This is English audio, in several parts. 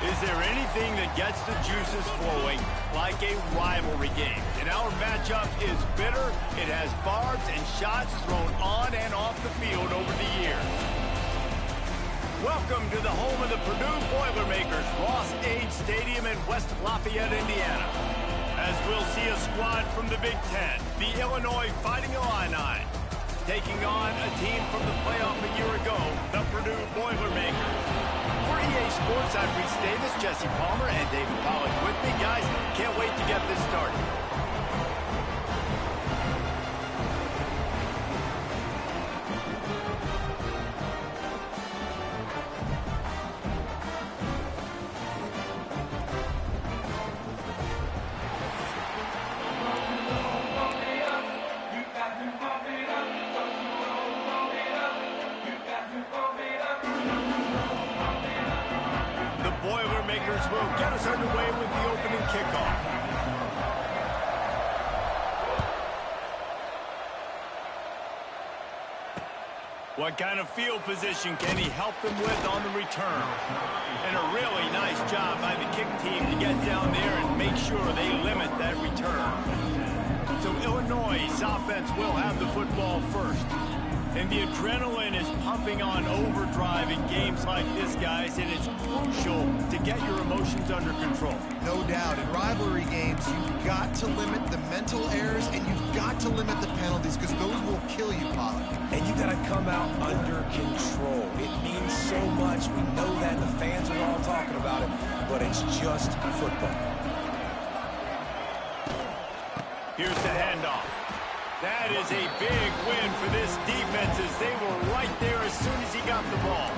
Is there anything that gets the juices flowing like a rivalry game? And our matchup is bitter. It has barbs and shots thrown on and off the field over the years. Welcome to the home of the Purdue Boilermakers, Ross Age Stadium in West Lafayette, Indiana. As we'll see a squad from the Big Ten, the Illinois Fighting Illini, taking on a team from the playoff a year ago, the Purdue Boilermakers. For EA Sports, I'm Reese Davis, Jesse Palmer, and David Pollack with me. Guys, can't wait to get this started. Boilermakers will get us underway with the opening kickoff. What kind of field position can he help them with on the return? And a really nice job by the kick team to get down there and make sure they limit that return. So Illinois' offense will have the football first. And the adrenaline is pumping on overdrive in games like this, guys, and it's crucial to get your emotions under control. No doubt. In rivalry games, you've got to limit the mental errors, and you've got to limit the penalties, because those will kill you, Pollack. And you got to come out under control. It means so much. We know that. The fans are all talking about it, but it's just football. Here's the handoff. That is a big win for this defense as they were right there as soon as he got the ball.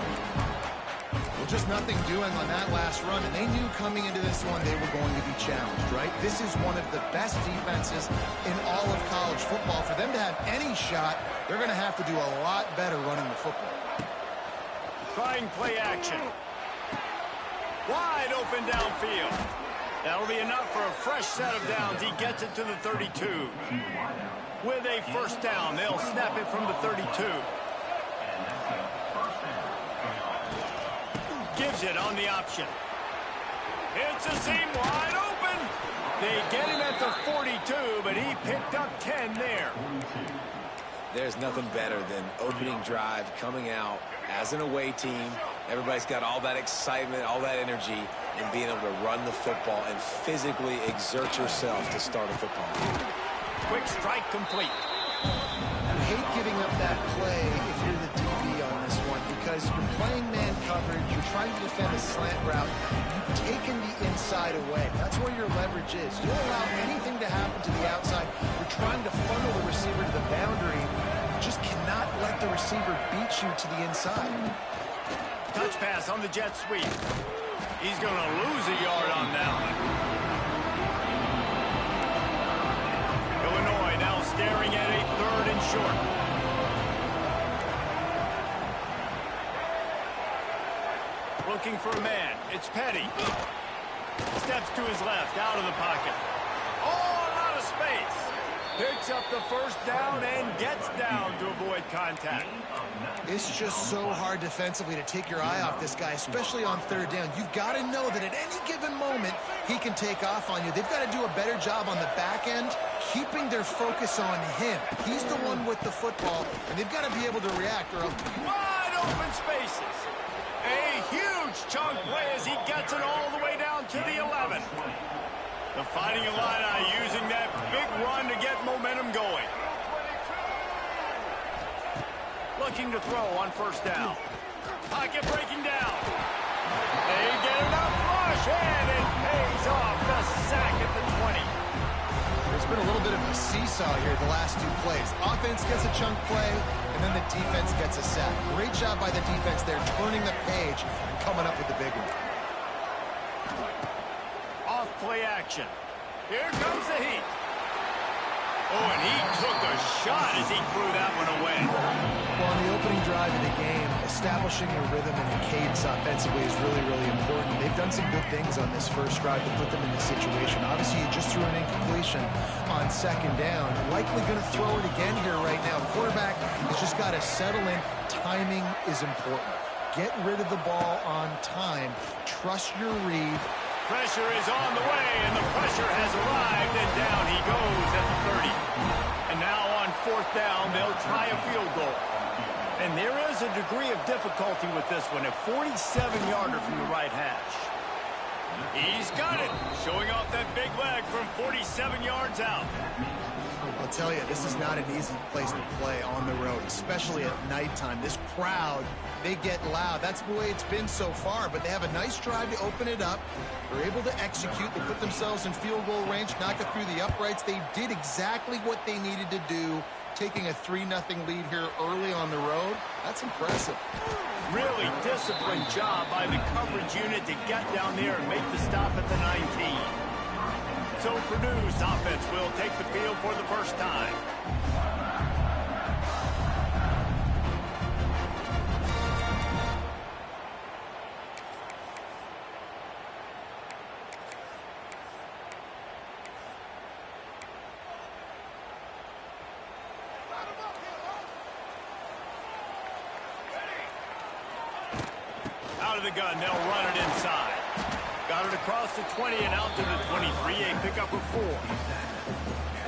Well, just nothing doing on that last run, and they knew coming into this one they were going to be challenged, right? This is one of the best defenses in all of college football. For them to have any shot, they're going to have to do a lot better running the football. Trying play action. Wide open downfield. That'll be enough for a fresh set of downs. He gets it to the 32. With a first down, they'll snap it from the 32. Gives it on the option. It's a seam wide open. They get him at the 42, but he picked up 10 there. There's nothing better than opening drive, coming out as an away team. Everybody's got all that excitement, all that energy, and being able to run the football and physically exert yourself to start a football game. Quick strike complete. You hate giving up that play if you're the DB on this one, because you're playing man coverage, you're trying to defend a slant route, you've taken the inside away. That's where your leverage is. You don't allow anything to happen to the outside. You're trying to funnel the receiver to the boundary. You just cannot let the receiver beat you to the inside. Touch pass on the jet sweep. He's going to lose a yard on that one. Illinois now staring at a 3rd and short. Looking for a man. It's Petty. Steps to his left, out of the pocket. Oh, a lot of space. Picks up the first down and gets down to avoid contact. It's just so hard defensively to take your eye off this guy, especially on 3rd down. You've got to know that at any given moment, he can take off on you. They've got to do a better job on the back end, keeping their focus on him. He's the one with the football, and they've got to be able to react. Wide open spaces. A huge chunk play as he gets it all the way down to the 11. The Fighting Illini using that big run to get momentum going. Looking to throw on first down. Pocket breaking down. They get enough rush, and it pays off. The sack at the 20. There's been a little bit of a seesaw here the last 2 plays. Offense gets a chunk play, and then the defense gets a sack. Great job by the defense there, turning the page and coming up with the big one. Off play action. Here comes the heat. Oh, and he took a shot as he threw that one away. Well, on the opening drive of the game, establishing a rhythm and a cadence offensively is really, really important. They've done some good things on this first drive to put them in this situation. Obviously, you just threw an incompletion on 2nd down. Likely going to throw it again here right now. The quarterback has just got to settle in. Timing is important. Get rid of the ball on time. Trust your read. Pressure is on the way, and the pressure has arrived, and down he goes at the 30. And now on 4th down, they'll try a field goal. And there is a degree of difficulty with this one, a 47-yarder from the right hash. He's got it, showing off that big leg from 47 yards out. I'll tell you, this is not an easy place to play on the road, especially at nighttime. This crowd, they get loud. That's the way it's been so far, but they have a nice drive to open it up. They're able to execute. They put themselves in field goal range, knock it through the uprights. They did exactly what they needed to do, taking a 3-0 lead here early on the road. That's impressive. Really disciplined job by the coverage unit to get down there and make the stop at the 19. So Purdue's offense will take the field for the first time. Out of the gun, they'll run it inside. Got it across the 20 and out to the 23, a pickup of 4.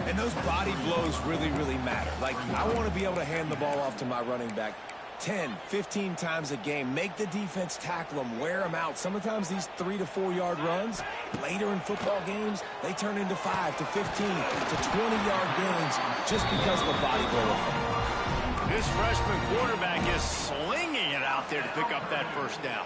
And those body blows really, really matter. Like, I want to be able to hand the ball off to my running back 10, 15 times a game. Make the defense tackle them, wear them out. Sometimes these 3 to 4 yard runs, later in football games, they turn into 5 to 15 to 20-yard gains just because of a body blow effect. This freshman quarterback is slinging it out there to pick up that first down.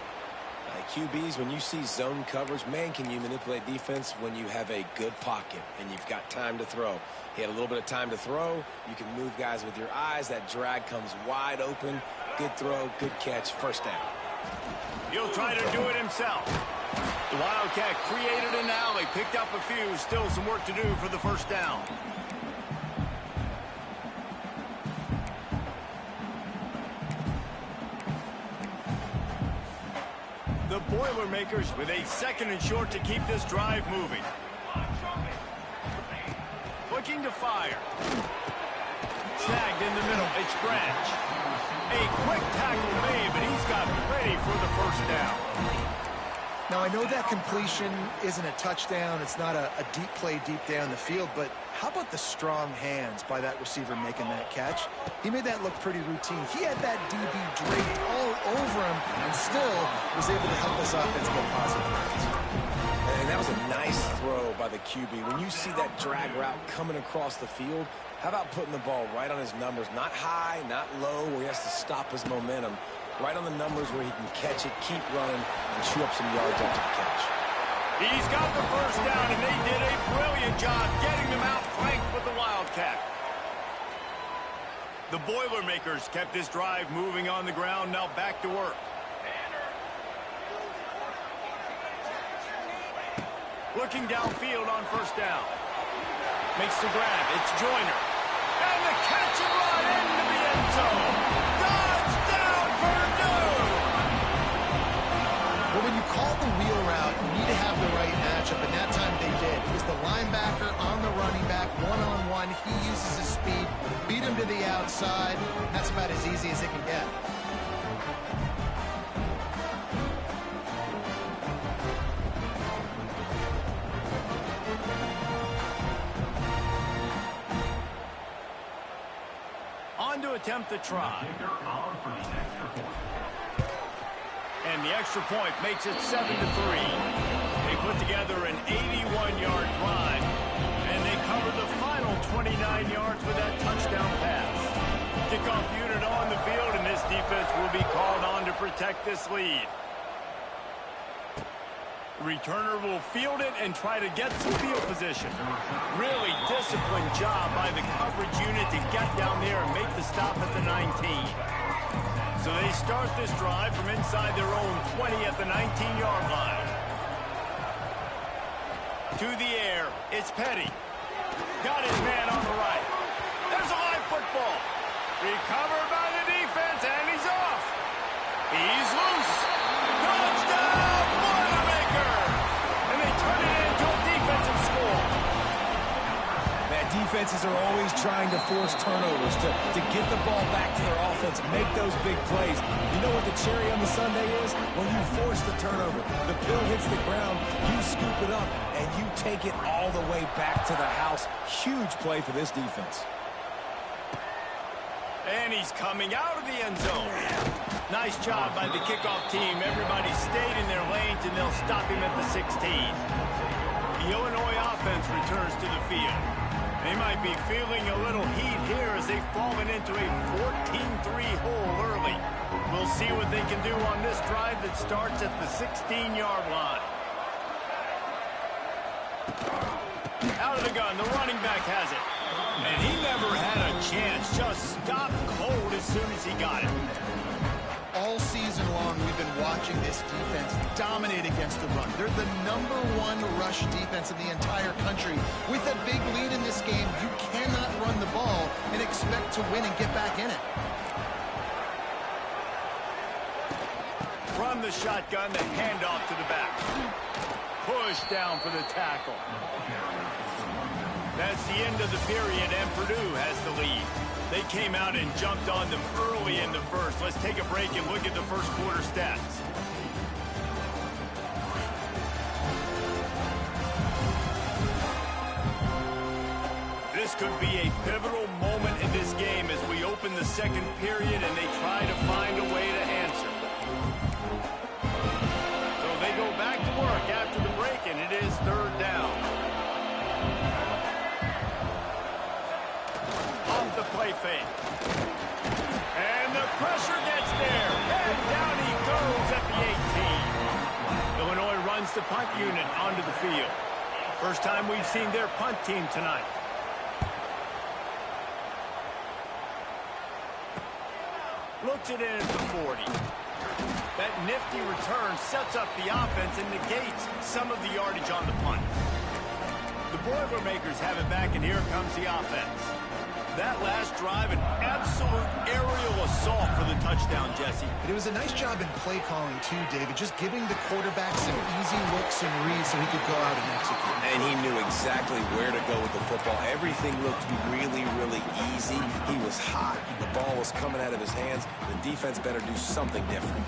QBs, when you see zone coverage, man, can you manipulate defense when you have a good pocket and you've got time to throw. He had a little bit of time to throw. You can move guys with your eyes. That drag comes wide open. Good throw, good catch, first down. He'll try to do it himself. The Wildcat created an alley, picked up a few, still some work to do for the first down. The Boilermakers with a 2nd and short to keep this drive moving. Looking to fire. Snagged in the middle. It's Branch. A quick tackle made, but he's got ready for the first down. Now, I know that completion isn't a touchdown. It's not a deep play deep down the field, but how about the strong hands by that receiver making that catch? He made that look pretty routine. He had that DB draped all over him and still was able to help this offense get positive yards. And that was a nice throw by the QB. When you see that drag route coming across the field, how about putting the ball right on his numbers? Not high, not low, where he has to stop his momentum. Right on the numbers where he can catch it, keep running, and chew up some yards after the catch. He's got the first down, and they did a brilliant job getting them out flanked with the Wildcat. The Boilermakers kept this drive moving on the ground, now back to work. Looking downfield on first down. Makes the grab. It's Joyner. And the catch and run into the end zone. Touchdown, Purdue! Well, when you call the wheel route, you need to have the right matchup, and that time they did. It was the linebacker on the running back, one-on-one. He uses his speed, beat him to the outside. That's about as easy as it can get. To attempt the try. And the extra point makes it 7-3. They put together an 81-yard drive, and they covered the final 29 yards with that touchdown pass. Kickoff unit on the field, and this defense will be called on to protect this lead. The returner will field it and try to get some field position. Really disciplined job by the coverage unit to get down there and make the stop at the 19. So they start this drive from inside their own 20 at the 19-yard line. To the air, it's Petty. Got his man on the right. There's a live football. Recovered by the defense, and he's off. He's loose. Touchdown, Boilermaker! And they turn it into a defensive score. That Defenses are always trying to force turnovers to get the ball back to their offense, make those big plays. You know what the cherry on the sundae is? When you force the turnover, the pill hits the ground, you scoop it up, and you take it all the way back to the house. Huge play for this defense. And he's coming out of the end zone. Nice job by the kickoff team. Everybody stayed in their lanes, and they'll stop him at the 16. The Illinois offense returns to the field. They might be feeling a little heat here as they've fallen into a 14-3 hole early. We'll see what they can do on this drive that starts at the 16-yard line. Out of the gun, the running back has it. And he never had a chance. Just stopped cold as soon as he got it. All season long, we've been watching this defense dominate against the run. They're the #1 rush defense in the entire country. With a big lead in this game, you cannot run the ball and expect to win and get back in it. From the shotgun, the handoff to the back. Push down for the tackle. That's the end of the period, and Purdue has the lead. They came out and jumped on them early in the first. Let's take a break and look at the first quarter stats. This could be a pivotal moment in this game as we open the second period and they try to find a way to answer. So they go back to work after the break, and it is third down. Off the play fake. And the pressure gets there. And down he goes at the 18. Illinois runs the punt unit onto the field. First time we've seen their punt team tonight. Looks it in at the 40. That nifty return sets up the offense and negates some of the yardage on the punt. The Boilermakers have it back, and here comes the offense. That last drive, an absolute aerial assault for the touchdown, Jesse. It was a nice job in play calling, too, David, just giving the quarterback some easy looks and reads so he could go out and execute. And he knew exactly where to go with the football. Everything looked really, really easy. He was hot. The ball was coming out of his hands. The defense better do something different.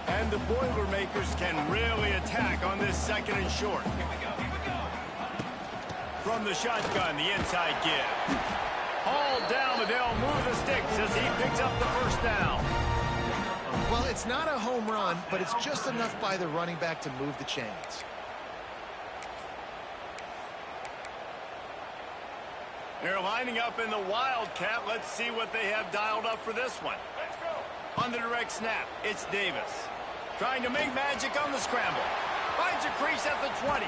And the Boilermakers can really attack on this second and short. From the shotgun, the inside give. Hauled down, but they'll move the sticks as he picks up the first down. Well, it's not a home run, but it's just enough by the running back to move the chains. They're lining up in the Wildcat. Let's see what they have dialed up for this one. On the direct snap, it's Davis. Trying to make magic on the scramble. Finds a crease at the 20.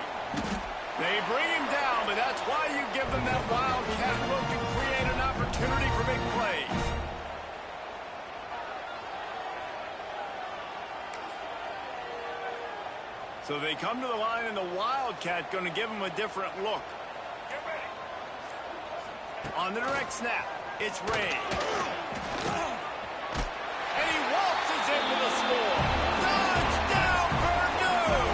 They bring him down, but that's why you give them that Wildcat look and create an opportunity for big plays. So they come to the line, and the Wildcat going to give them a different look. On the direct snap, it's Ray. And he waltzes in for the score. Touchdown, Purdue!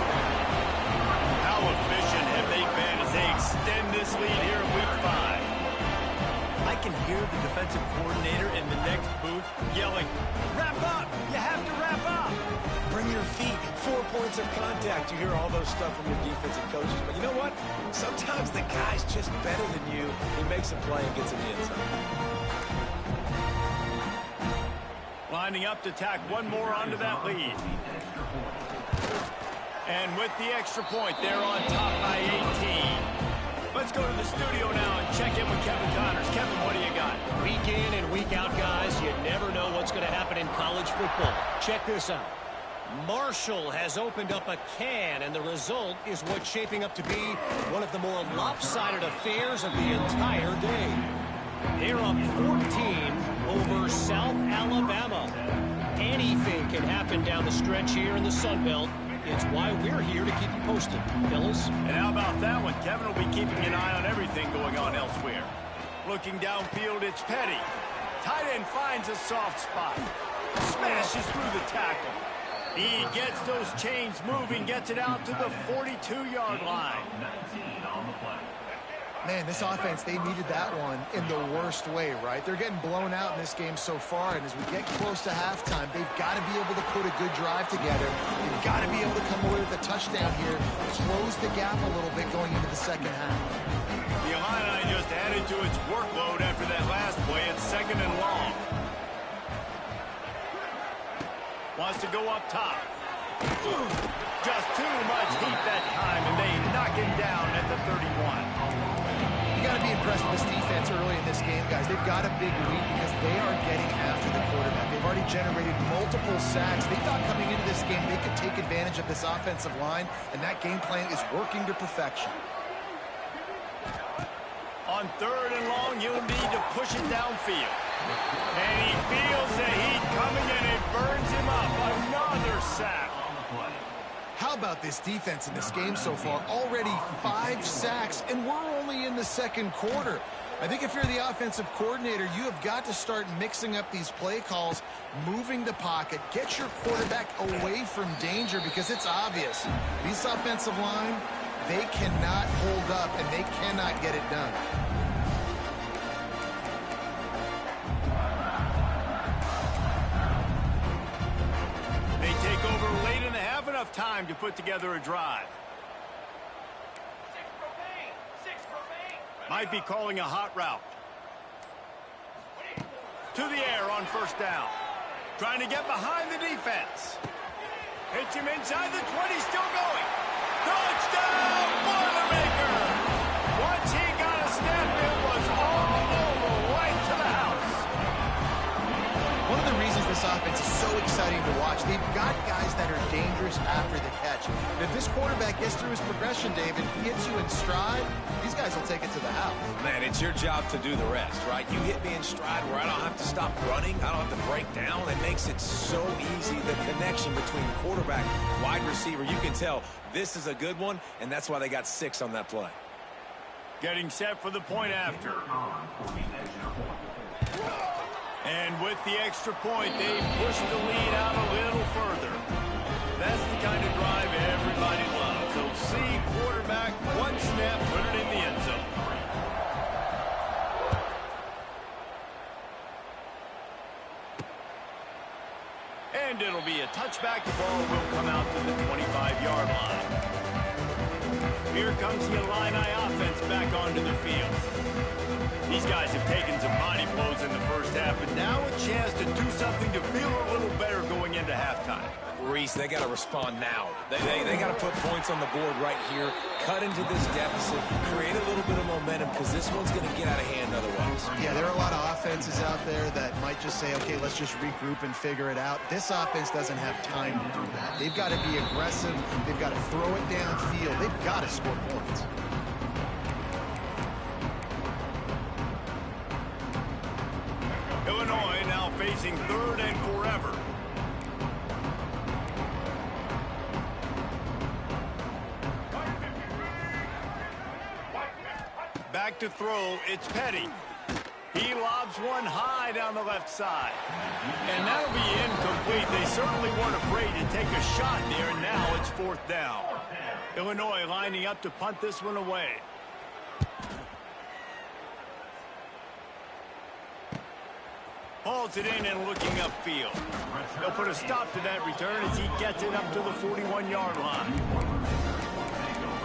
How efficient have they been as they extend this lead here in Week 5? I can hear the defensive coordinator in the next booth yelling, "Wrap up! You have to wrap up!" Bring your feet, 4 points of contact. You hear all those stuff from your defensive coaches. But you know what? Sometimes the guy's just better than you. He makes a play and gets in the end zone. Lining up to tack one more onto that lead. And with the extra point, they're on top by 18. Let's go to the studio now and check in with Kevin Connors. Kevin, what do you got? Week in and week out, guys, you never know what's going to happen in college football. Check this out. Marshall has opened up a can, and the result is what's shaping up to be one of the more lopsided affairs of the entire day. They're up 14 over South Alabama. Anything can happen down the stretch here in the Sun Belt. It's why we're here to keep you posted, fellas. And how about that one? Kevin will be keeping an eye on everything going on elsewhere. Looking downfield, it's Petty. Tight end finds a soft spot. Smashes through the tackle. He gets those chains moving, gets it out to the 42-yard line. Man, this offense, they needed that one in the worst way, right? They're getting blown out in this game so far, and as we get close to halftime, they've got to be able to put a good drive together. They've got to be able to come away with a touchdown here, close the gap a little bit going into the second half. The Illini just added to its workload after that last play. It's 2nd and long. Wants to go up top. Just too much heat that time, and they knock him down at the 31. You got to be impressed with this defense early in this game, guys. They've got a big lead because they are getting after the quarterback. They've already generated multiple sacks. They thought coming into this game they could take advantage of this offensive line, and that game plan is working to perfection. On 3rd and long, you'll need to push it downfield. And he feels the heat coming, and it burns him up. Another sack. How about this defense in this game so far? Already 5 sacks, and we're only in the second quarter. I think if you're the offensive coordinator, you have got to start mixing up these play calls, moving the pocket, get your quarterback away from danger, because it's obvious. This offensive line, they cannot hold up, and they cannot get it done. They take over late in the half, enough time to put together a drive. Might be calling a hot route. To the air on 1st down. Trying to get behind the defense. Hits him inside the 20, still going. Touchdown, Boilermaker! Once he got a step, it was all over, right to the house. One of the reasons this offense is so exciting to watch, they've got guys that are dangerous after the catch. And if this quarterback gets through his progression, David, he hits you in stride, these guys will take it to the house. Man, it's your job to do the rest, right? You hit me in stride where I don't have to stop running. I don't have to break down. It makes it so easy. The connection between quarterback, wide receiver, you can tell this is a good one, and that's why they got 6 on that play. Getting set for the point after. And with the extra point, they push the lead out a little further. That's the kind of drive everybody loves. So see quarterback, one snap, put it in the end zone. And it'll be a touchback. The ball will come out to the 25-yard line. Here comes the Illini offense back onto the field. These guys have taken some body blows in the first half, but now a chance to do something to feel a little better going into halftime. Reese, they got to respond now. They got to put points on the board right here, cut into this deficit, create a little bit of momentum, because this one's going to get out of hand otherwise. Yeah, there are a lot of offenses out there that might just say, okay, let's just regroup and figure it out. This offense doesn't have time to do that. They've got to be aggressive. They've got to throw it downfield. They've got to score points. Illinois now facing 3rd and forever. Back to throw, it's Petty. He lobs one high down the left side. And that'll be incomplete. They certainly weren't afraid to take a shot there, and now it's 4th down. Illinois lining up to punt this one away. Hauls it in and looking upfield. They'll put a stop to that return as he gets it up to the 41-yard line.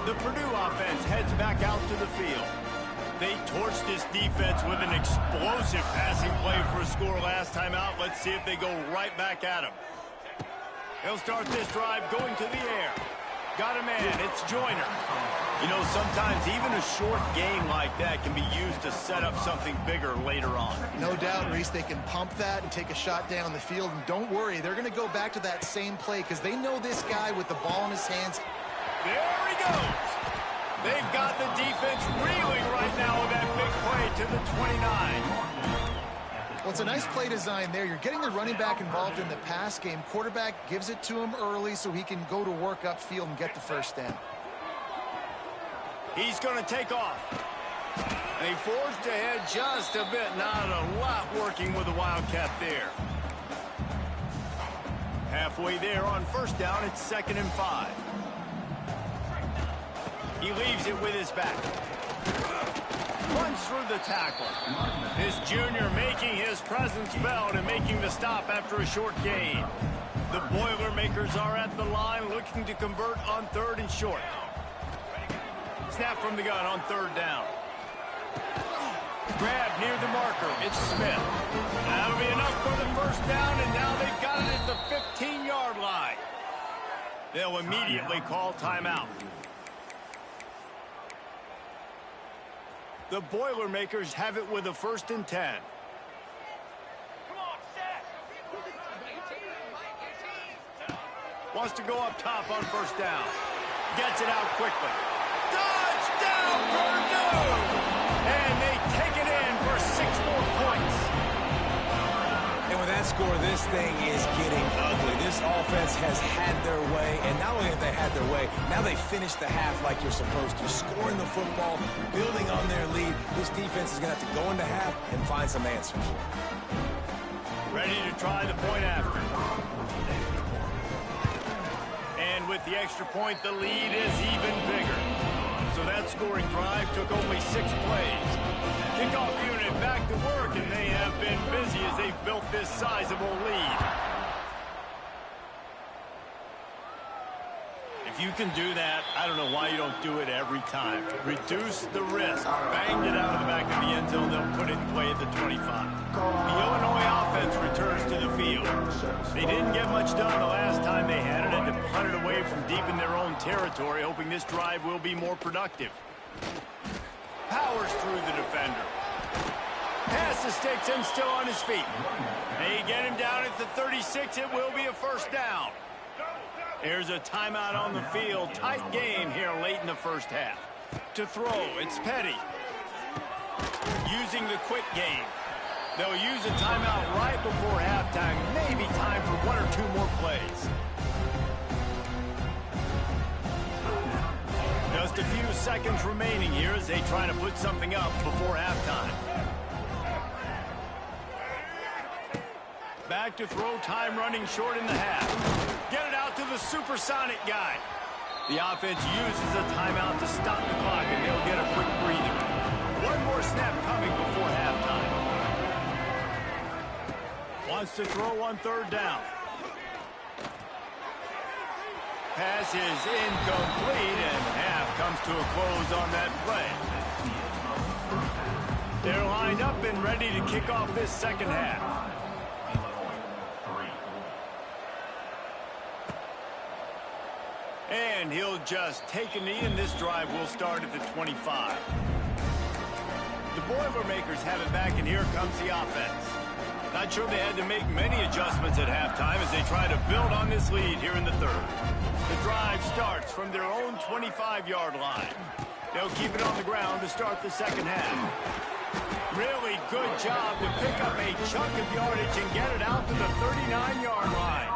The Purdue offense heads back out to the field. They torched this defense with an explosive passing play for a score last time out. Let's see if they go right back at him. They'll start this drive going to the air. Got a man, it's Joyner. You know, sometimes even a short game like that can be used to set up something bigger later on. No doubt, Reese, they can pump that and take a shot down the field. And don't worry, they're going to go back to that same play because they know this guy with the ball in his hands. There he goes. They've got the defense reeling right now with that big play to the 29. Well, it's a nice play design there. You're getting the running back involved in the pass game. Quarterback gives it to him early so he can go to work upfield and get the first down. He's going to take off. And he forged ahead just a bit. Not a lot working with the Wildcat there. Halfway there on 1st down, it's 2nd and 5. He leaves it with his back. runs through the tackle. This junior making his presence felt and making the stop after a short gain. The Boilermakers are at the line looking to convert on 3rd and short. Snap from the gun on 3rd down. Grab near the marker. It's Smith. That'll be enough for the 1st down, and now they've got it at the 15-yard line. They'll immediately call timeout. The Boilermakers have it with a 1st and 10. Wants to go up top on 1st down. Gets it out quickly. Touchdown, Purdue! And they take it in for 6 more points. And with that score, this thing is getting ugly. This offense has had their way, and not only have they had their way, now they finish the half like you're supposed to, scoring the football, building on their lead. This defense is going to have to go into half and find some answers. Ready to try the point after. And with the extra point, the lead is even bigger. So that scoring drive took only 6 plays. Kickoff unit back to work, and they have been busy as they've built this sizable lead. If you can do that, I don't know why you don't do it every time. Reduce the risk. Banged it out of the back of the end zone. They'll put it in play at the 25. The Illinois offense returns to the field. They didn't get much done the last time they had it, and to punt it away from deep in their own territory, hoping this drive will be more productive. Powers through the defender. Pass the sticks and still on his feet. They get him down at the 36. It will be a 1st down. Here's a timeout on the field. Tight game here late in the 1st half. To throw, it's Petty. Using the quick game. They'll use a timeout right before halftime. Maybe time for 1 or 2 more plays. Just a few seconds remaining here as they try to put something up before halftime. Back to throw, time running short in the half. Get it out to the supersonic guy. The offense uses a timeout to stop the clock, and they'll get a quick breather. 1 more snap coming before halftime. Wants to throw on 3rd down. Pass is incomplete, and half comes to a close on that play. They're lined up and ready to kick off this 2nd half. And he'll just take a knee, and this drive will start at the 25. The Boilermakers have it back, and here comes the offense. Not sure they had to make many adjustments at halftime as they try to build on this lead here in the 3rd. The drive starts from their own 25-yard line. They'll keep it on the ground to start the 2nd half. Really good job to pick up a chunk of yardage and get it out to the 39-yard line.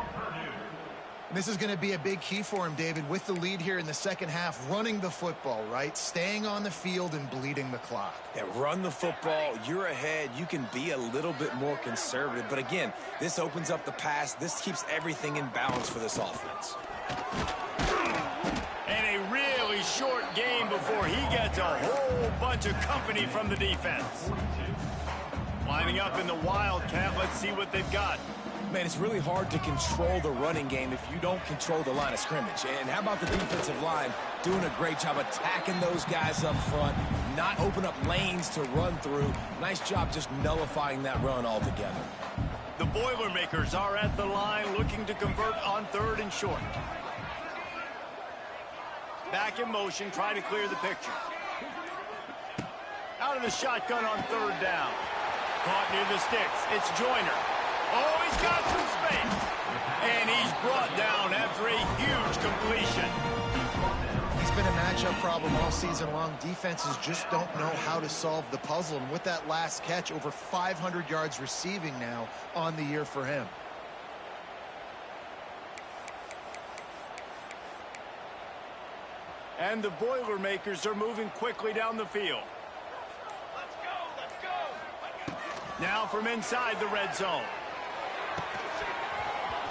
This is going to be a big key for him, David, with the lead here in the 2nd half, running the football, right? Staying on the field and bleeding the clock. Yeah, run the football. You're ahead. You can be a little bit more conservative. But again, this opens up the pass. This keeps everything in balance for this offense. And a really short game before he gets a whole bunch of company from the defense. Lining up in the Wildcat. Let's see what they've got. Man, it's really hard to control the running game if you don't control the line of scrimmage. And how about the defensive line doing a great job attacking those guys up front, not open up lanes to run through. Nice job just nullifying that run altogether. The Boilermakers are at the line looking to convert on 3rd and short. Back in motion, try to clear the picture. Out of the shotgun on 3rd down. Caught near the sticks. It's Joyner. Oh, he's got some space. And he's brought down after a huge completion. He's been a matchup problem all season long. Defenses just don't know how to solve the puzzle. And with that last catch, over 500 yards receiving now on the year for him. And the Boilermakers are moving quickly down the field. Let's go. Now from inside the red zone.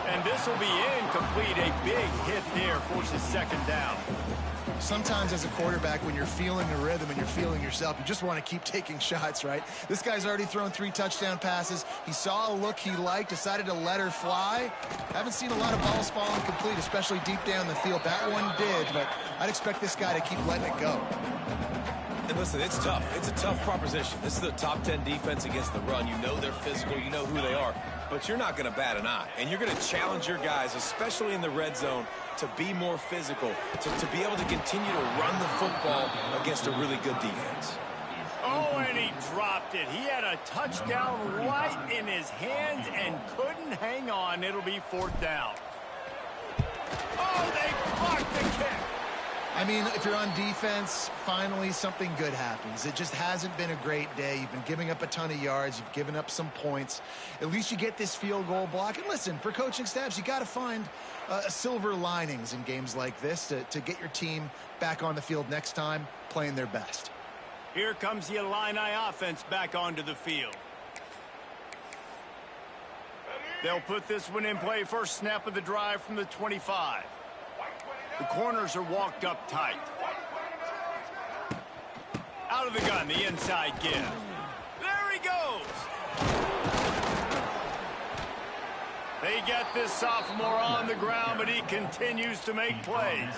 And this will be incomplete. A big hit there forces 2nd down. Sometimes as a quarterback, when you're feeling the rhythm and you're feeling yourself, you just want to keep taking shots, right? This guy's already thrown 3 touchdown passes. He saw a look he liked, decided to let her fly. Haven't seen a lot of balls falling complete, especially deep down the field. That one did, but I'd expect this guy to keep letting it go. And listen, it's tough. It's a tough proposition. This is the top 10 defense against the run. You know they're physical. You know who they are. But you're not going to bat an eye. And you're going to challenge your guys, especially in the red zone, to be more physical, to be able to continue to run the football against a really good defense. Oh, and he dropped it. He had a touchdown right in his hands and couldn't hang on. It'll be 4th down. Oh, they blocked the kick. I mean, if you're on defense, finally something good happens. It just hasn't been a great day. You've been giving up a ton of yards. You've given up some points. At least you get this field goal block. And listen, for coaching staffs, you got to find silver linings in games like this to get your team back on the field next time playing their best. Here comes the Illini offense back onto the field. They'll put this one in play. First snap of the drive from the 25. The corners are walked up tight. Out of the gun, the inside give. There he goes. They get this sophomore on the ground, but he continues to make plays.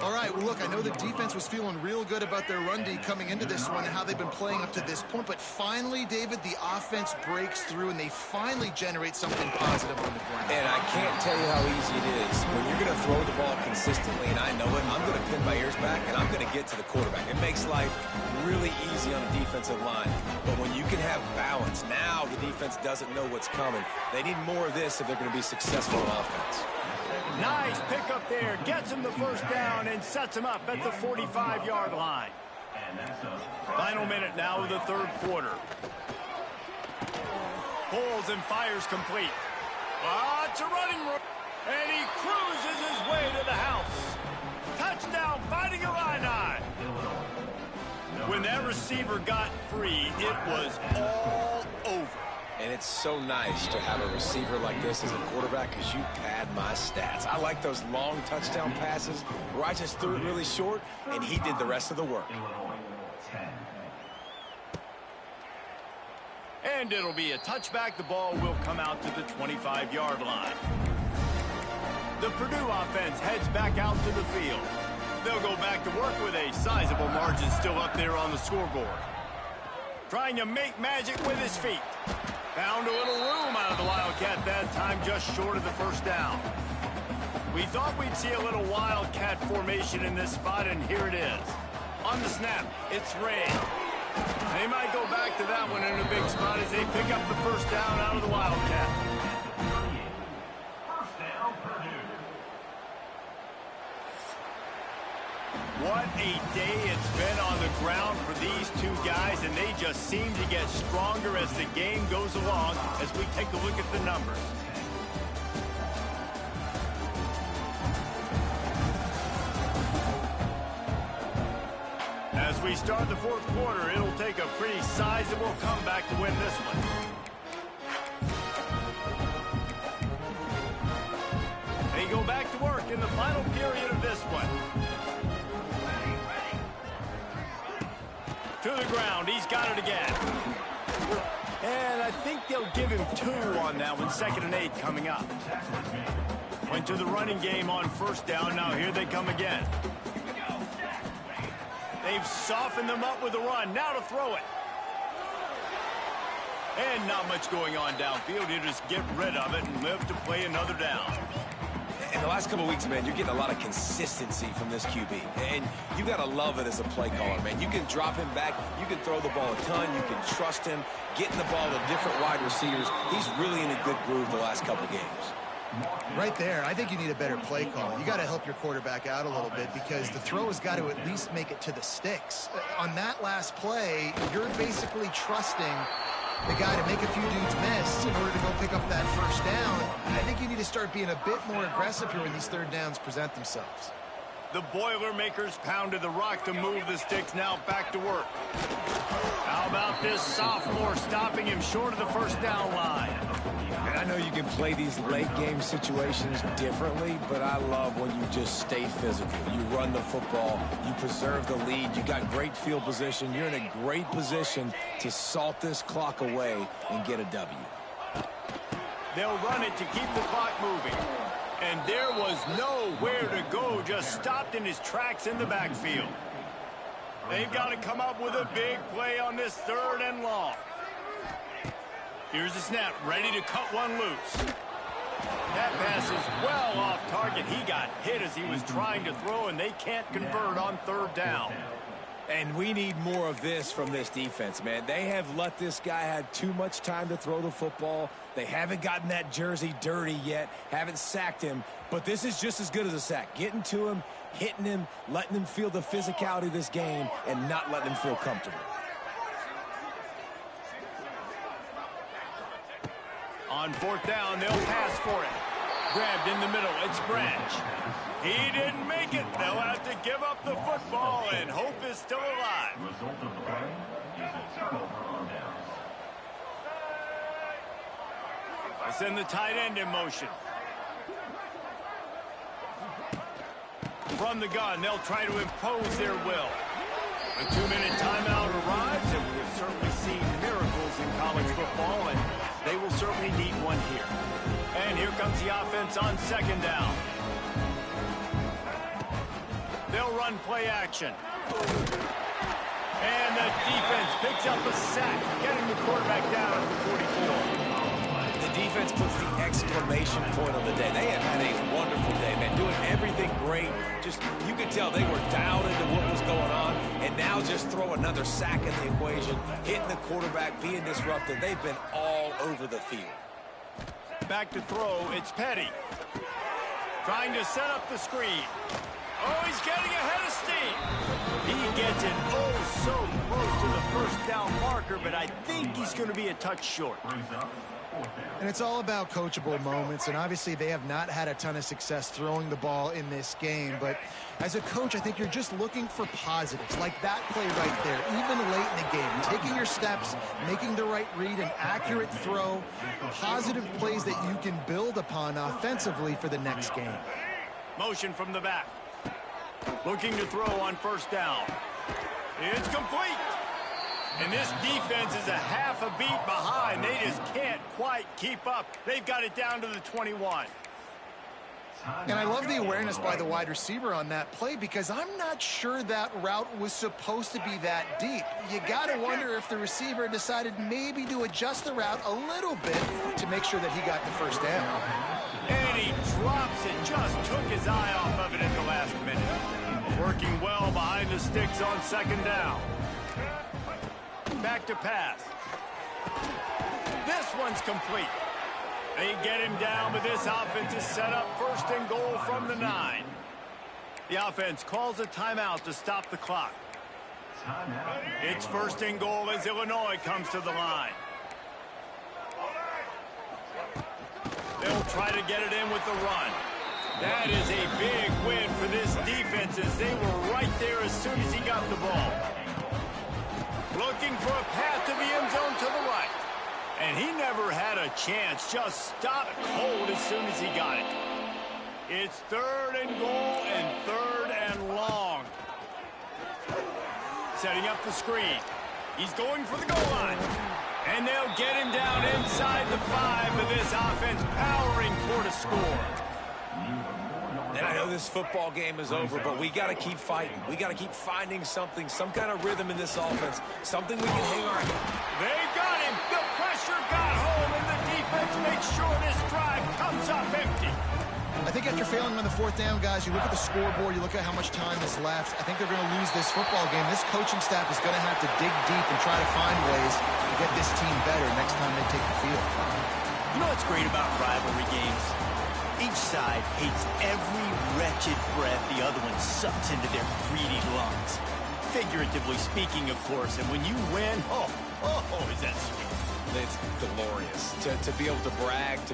All right, well, look, I know the defense was feeling real good about their run D coming into this one and how they've been playing up to this point, but finally, David, the offense breaks through and they finally generate something positive on the ground. And I can't tell you how easy it is. When you're going to throw the ball consistently, and I know it, I'm going to pin my ears back and I'm going to get to the quarterback. It makes life really easy on the defensive line. But when you can have balance, now the defense doesn't know what's coming. They need more of this if they're going to be successful on offense. Nice pickup there. Gets him the first down and sets him up at the 45-yard line. Final minute now of the 3rd quarter. Pulls and fires complete. It's a running room. And he cruises his way to the house. Touchdown, Fighting Illini. When that receiver got free, it was all over. And it's so nice to have a receiver like this as a quarterback because you pad my stats. I like those long touchdown passes where I just threw it really short and he did the rest of the work. And it'll be a touchback. The ball will come out to the 25-yard line. The Purdue offense heads back out to the field. They'll go back to work with a sizable margin still up there on the scoreboard. Trying to make magic with his feet. Found a little room out of the Wildcat that time, just short of the first down. We thought we'd see a little Wildcat formation in this spot, and here it is. On the snap, it's rain. They might go back to that one in a big spot as they pick up the first down out of the Wildcat. What a day it's been on the ground for these two guys, and they just seem to get stronger as the game goes along as we take a look at the numbers. As we start the 4th quarter, it'll take a pretty sizable comeback to win this one. They go back to work in the final period of this one. To the ground, he's got it again. And I think they'll give him 2 on that one. 2nd and 8 coming up. Went to the running game on first down. Now here they come again. They've softened them up with a run. Now to throw it. And not much going on downfield. You just get rid of it and live to play another down. In the last couple of weeks, man, you're getting a lot of consistency from this QB. And you got to love it as a play caller, man. You can drop him back. You can throw the ball a ton. You can trust him. Getting the ball to different wide receivers. He's really in a good groove the last couple games. Right there, I think you need a better play call. You got to help your quarterback out a little bit because the throw has got to at least make it to the sticks. On that last play, you're basically trusting the guy to make a few dudes miss in order to go pick up that first down. I think you need to start being a bit more aggressive here when these 3rd downs present themselves. The Boilermakers pounded the rock to move the sticks. Now back to work. How about this sophomore stopping him short of the first down line? And I know you can play these late game situations differently, but I love when you just stay physical. You run the football, you preserve the lead, you got great field position, you're in a great position to salt this clock away and get a W. They'll run it to keep the clock moving. And there was nowhere to go, just stopped in his tracks in the backfield. They've got to come up with a big play on this 3rd and long. Here's the snap, ready to cut one loose. That pass is well off target. He got hit as he was trying to throw, and they can't convert on 3rd down. And we need more of this from this defense, man. They have let this guy have too much time to throw the football. They haven't gotten that jersey dirty yet, haven't sacked him, but this is just as good as a sack. Getting to him, hitting him, letting him feel the physicality of this game, and not letting him feel comfortable. On 4th down, they'll pass for it. Grabbed in the middle, it's Branch. He didn't make it. They'll have to give up the football, and hope is still alive. Result of the play is a turnover on downs. They send the tight end in motion. From the gun, they'll try to impose their will. A 2-minute timeout arrives, and we've certainly seen miracles in college football, and they will certainly need one here. And here comes the offense on 2nd down. They'll run play action. And the defense picks up a sack, getting the quarterback down at the 44. The defense puts the exclamation point on the day. They have had a wonderful day, man, doing everything great. Just, you could tell they were dialed into what was going on, and now just throw another sack in the equation, hitting the quarterback, being disruptive. They've been all over the field. Back to throw, it's Petty. Trying to set up the screen. Oh, he's getting ahead of steam. He gets it so close to the 1st down marker, but I think he's going to be a touch short. And it's all about coachable moments, and obviously they have not had a ton of success throwing the ball in this game, but as a coach, I think you're just looking for positives, like that play right there, even late in the game, taking your steps, making the right read, an accurate throw, positive plays that you can build upon offensively for the next game. Motion from the back. Looking to throw on 1st down. It's complete. And this defense is a half a beat behind. They just can't quite keep up. They've got it down to the 21. And I love the awareness by the wide receiver on that play, because I'm not sure that route was supposed to be that deep. You got to wonder if the receiver decided maybe to adjust the route a little bit to make sure that he got the 1st down. And he drops it, just took his eye off of it at the last minute. Working well behind the sticks on 2nd down. Back to pass. This one's complete. They get him down, but this offense is set up 1st and goal from the 9. The offense calls a timeout to stop the clock. It's 1st and goal as Illinois comes to the line. They'll try to get it in with the run. That is a big win for this defense, as they were right there as soon as he got the ball. Looking for a path to the end zone to the right. And he never had a chance, just stopped cold as soon as he got it. It's 3rd and goal and 3rd and long. Setting up the screen. He's going for the goal line. And they'll get him down inside the 5, but this offense powering toward a score. And I know this football game is over, but we got to keep fighting. We got to keep finding something, some kind of rhythm in this offense, something we can hang our hat. They got him. The pressure got home, and the defense makes sure this drive comes up empty. I think after failing on the 4th down, guys, you look at the scoreboard, you look at how much time is left. I think they're going to lose this football game. This coaching staff is going to have to dig deep and try to find ways to get this team better next time they take the field. You know what's great about rivalry games? Each side hates every wretched breath the other one sucks into their greedy lungs. Figuratively speaking, of course, and when you win, oh, is that sweet. It's glorious to be able to brag, to be